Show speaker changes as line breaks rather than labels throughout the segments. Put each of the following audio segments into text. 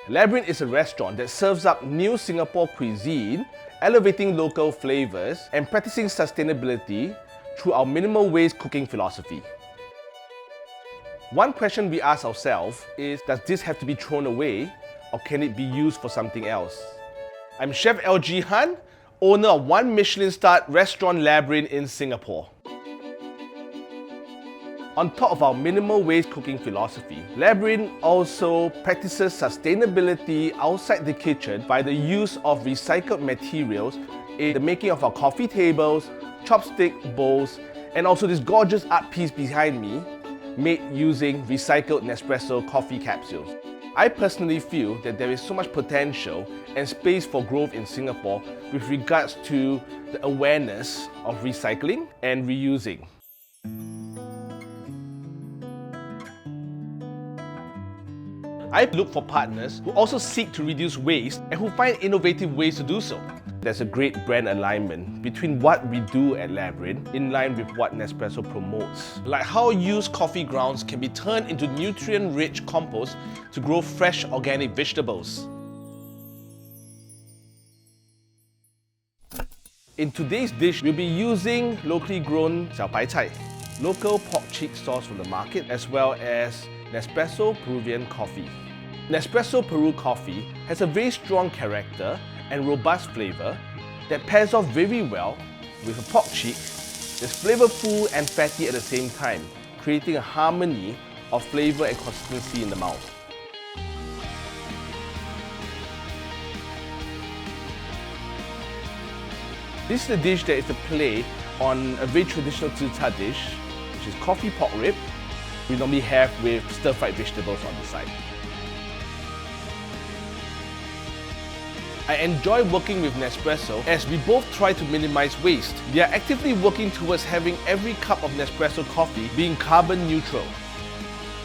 Labyrinth is a restaurant that serves up new Singapore cuisine, elevating local flavors and practicing sustainability through our minimal waste cooking philosophy. One question we ask ourselves is, does this have to be thrown away or can it be used for something else? I'm Chef LG Han, owner of one Michelin-starred restaurant Labyrinth in Singapore. On top of our minimal waste cooking philosophy, Labyrinth also practices sustainability outside the kitchen by the use of recycled materials in the making of our coffee tables, chopstick bowls, and also this gorgeous art piece behind me, made using recycled Nespresso coffee capsules. I personally feel that there is so much potential and space for growth in Singapore with regards to the awareness of recycling and reusing. I look for partners who also seek to reduce waste and who find innovative ways to do so. There's a great brand alignment between what we do at Labyrinth in line with what Nespresso promotes. Like how used coffee grounds can be turned into nutrient-rich compost to grow fresh organic vegetables. In today's dish, we'll be using locally grown xiao pai cai, local pork cheek sauce from the market, as well as Nespresso Peruvian coffee. Nespresso Peru coffee has a very strong character and robust flavor that pairs off very well with a pork cheek that's flavorful and fatty at the same time, creating a harmony of flavor and consistency in the mouth. This is a dish that is a play on a very traditional zi cha dish, which is coffee pork rib. We normally have with stir-fried vegetables on the side. I enjoy working with Nespresso as we both try to minimize waste. We are actively working towards having every cup of Nespresso coffee being carbon neutral.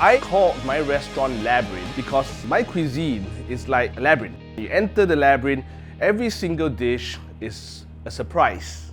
I called my restaurant Labyrinth because my cuisine is like a labyrinth. You enter the labyrinth, every single dish is a surprise.